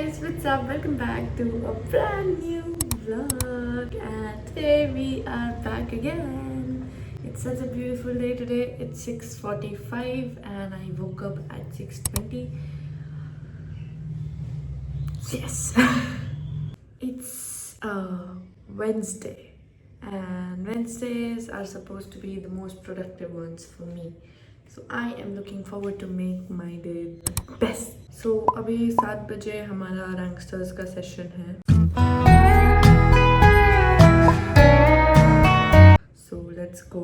guys, what's up? Welcome back to a brand new vlog, and today we are back again. It's such a beautiful day today. It's 6:45 and I woke up at 6:20. Yes. It's Wednesday, and Wednesdays are supposed to be the most productive ones for me. So I am looking forward to make my day the best. So अभी 7 बजे हमारा रैंकस्टर्स का session है. So let's go.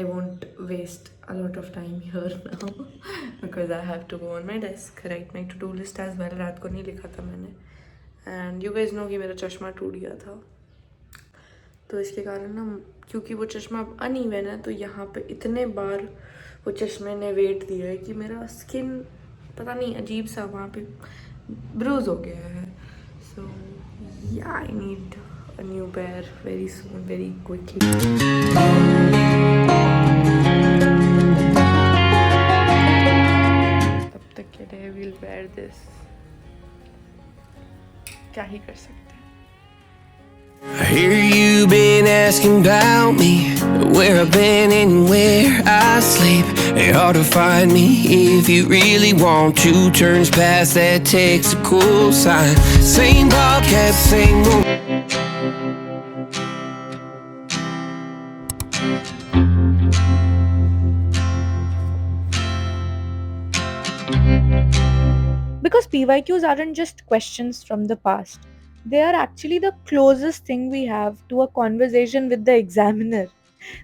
I won't waste a lot of time here now because I have to go on my desk, write my to-do list as well. रात को नहीं लिखा था मैंने. And you guys know कि मेरा चश्मा टूट गया था, तो इसके कारण ना, क्योंकि वो चश्मा अब अनइवन है, तो यहाँ पे इतने बार वो चश्मे ने वेट दिया है कि मेरा स्किन पता नहीं अजीब सा वहाँ पे ब्रूज हो गया है. सो या I need a new pair very soon, very quickly. तब तक के लिए विल वेयर दिस. क्या ही कर सकते हैं. I hear you been asking about me, where I've been and where I sleep. It's hard to find me if you really want to. Turns past that takes a cool sign. Same podcast, same mood. Because PYQs aren't just questions from the past, they are actually the closest thing we have to a conversation with the examiner.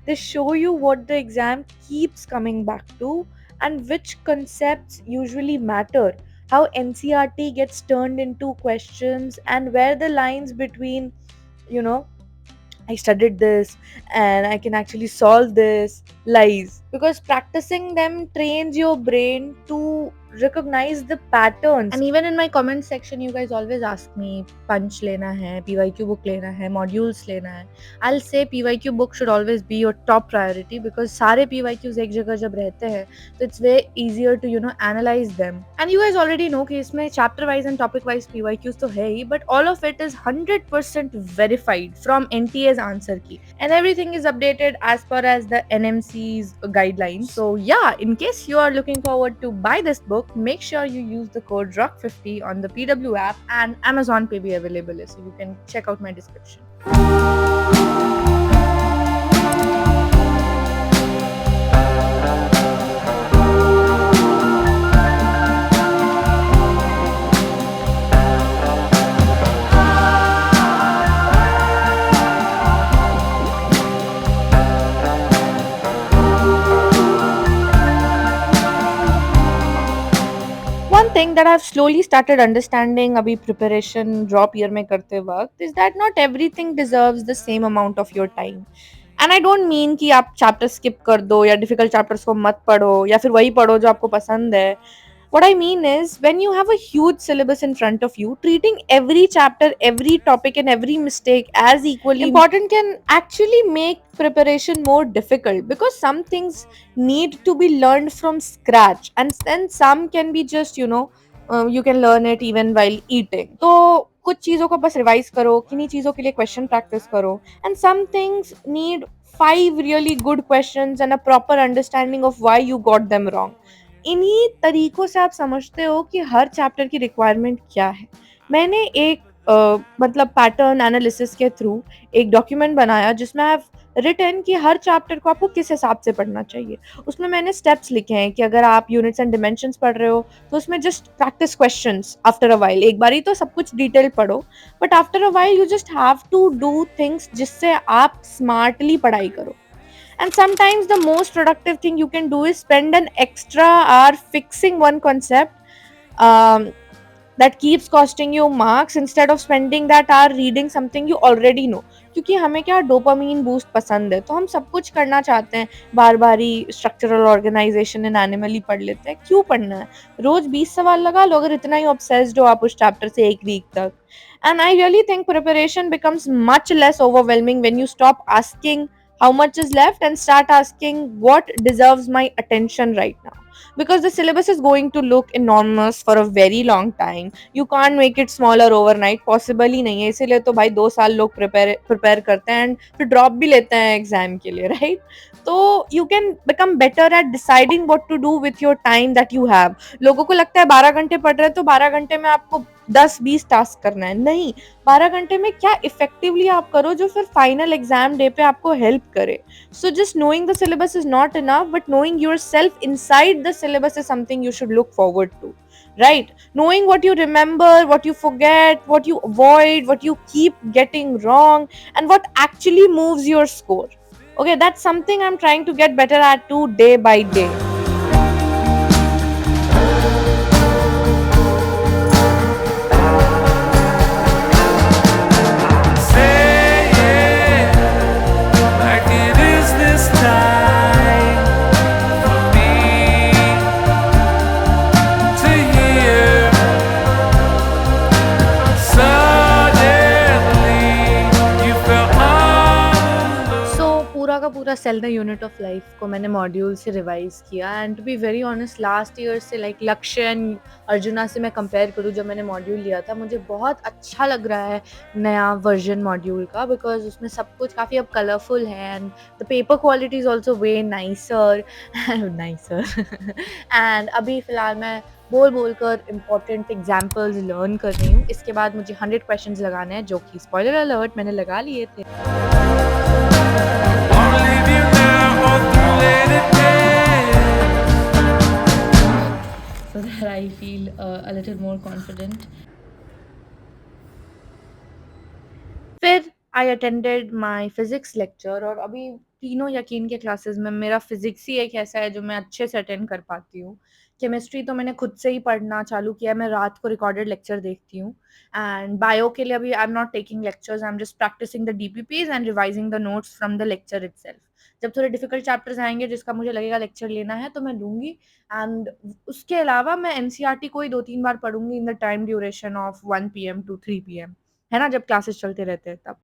They show you what the exam keeps coming back to and which concepts usually matter, how NCRT gets turned into questions, and where the lines between, you know, I studied this and I can actually solve this lies. Because practicing them trains your brain to recognize the patterns. And even in my comment section, you guys always ask me, punch lena hai, PYQ book lena hai, modules lena hai. I'll say PYQ book should always be your top priority because सारे PYQs एक जगह जब रहते हैं, so it's way easier to analyze them. And you guys already know कि इसमें chapter wise and topic wise PYQs तो है ही, but all of it is 100% verified from NTA's answer key, and everything is updated as per as the NMC's guidelines. So yeah, in case you are looking forward to buy this book, make sure you use the code ROCK50 on the PW app, and Amazon Pay भी available है, so you can check out my description. One thing that I've slowly started understanding abhi preparation drop year mein karte waqt is that not everything deserves the same amount of your time. And I don't mean कि आप chapter skip कर दो या difficult chapters को मत पढ़ो या फिर वही पढ़ो जो आपको पसंद है. What I mean is, when you have a huge syllabus in front of you, treating every chapter, every topic, and every mistake as equally important can actually make preparation more difficult, because some things need to be learned from scratch, and then some can be just, you can learn it even while eating. तो कुछ चीज़ों को बस revise करो, किन्हीं चीज़ों के लिए क्वेश्चन प्रैक्टिस करो, and some things need 5 really good questions and a proper understanding of why you got them wrong. इन्हीं तरीकों से आप समझते हो कि हर चैप्टर की रिक्वायरमेंट क्या है. मैंने एक मतलब पैटर्न एनालिसिस के थ्रू एक डॉक्यूमेंट बनाया जिसमें आई हैव रिटन कि हर चैप्टर को आपको किस हिसाब से पढ़ना चाहिए. उसमें मैंने स्टेप्स लिखे हैं कि अगर आप यूनिट्स एंड डिमेंशंस पढ़ रहे हो तो उसमें just practice questions after a while. एक बारी तो सब कुछ डिटेल पढ़ो, but after a while you just have to do things जिससे आप स्मार्टली पढ़ाई करो. And sometimes the most productive thing you can do is spend an extra hour fixing one concept that keeps costing you marks, instead of spending that hour reading something you already know. क्योंकि हमें क्या dopamine boost पसंद है, तो हम सब कुछ करना चाहते हैं. बार बार ही स्ट्रक्चरल ऑर्गेनाइजेशन इन एनिमल ही पढ़ लेते हैं. क्यों पढ़ना है? रोज 20 सवाल लगा लो अगर इतना ही ऑब्सेस्ड हो आप उस चैप्टर से एक वीक तक. And I really think preparation becomes much less overwhelming when you stop asking how much is left and start asking what deserves my attention right now. because the syllabus is going to look enormous for a very long time. You can't make it smaller overnight, possible ही नहीं है, इसीलिए तो भाई 2 साल लोग prepare करते हैं and फिर ड्रॉप भी लेते हैं एग्जाम के लिए, राइट? तो you can become better at deciding what to do with your time that you have. लोगों को लगता है 12 घंटे पढ़ रहे हैं तो 12 घंटे में आपको 10-20 टास्क करना है. नहीं, 12 घंटे में क्या इफेक्टिवली आप करो जो फिर फाइनल एग्जाम डे पे आपको हेल्प करे. So just knowing the syllabus is not enough, but knowing yourself inside the syllabus is something you should look forward to. Right? Knowing what you remember, what you forget, what you avoid, what you keep getting wrong, and what actually moves your score. Okay, that's something I'm trying to get better at too, day by day. Say it like it is this time for me to hear. Suddenly you felt all alone. सो पूरा का पूरा cell the unit of life को मैंने module से revise किया and to be very honest last year से like Lakshya and Arjuna से मैं कंपेयर करूँ जब मैंने मॉड्यूल लिया था, मुझे बहुत अच्छा लग रहा है नया वर्जन मॉड्यूल का, बिकॉज उसमें सब कुछ काफ़ी अब कलरफुल है and the paper quality is also way nicer nicer and अभी फ़िलहाल मैं बोल कर इम्पॉर्टेंट एग्जाम्पल्स लर्न कर रही हूँ. इसके बाद मुझे 100 क्वेश्चंस लगाने हैं जो कि स्पॉइलर अलर्ट मैंने लगा लिए थे. Wanna leave you now or through later days. So that I feel a little more confident. फिर I attended my physics lecture और अभी तीनों यकीन के क्लासेस में मेरा फिजिक्स ही एक ऐसा है जो मैं अच्छे से अटेंड कर पाती हूँ. केमिस्ट्री तो मैंने खुद से ही पढ़ना चालू किया है, मैं रात को रिकॉर्डेड लेक्चर देखती हूँ. एंड बायो के लिए अभी I am not taking lectures, I am just practising the DPPs and revising the notes from the lecture itself. जब थोड़े डिफिकल्ट चैप्टर्स आएंगे जिसका मुझे लगेगा लेक्चर लेना है तो मैं लूँगी. एंड उसके अलावा मैं एनसीईआरटी को ही 2-3 बार पढ़ूंगी in the time duration of 1 PM to 3 PM, है ना, जब क्लासेस चलते रहते हैं तब.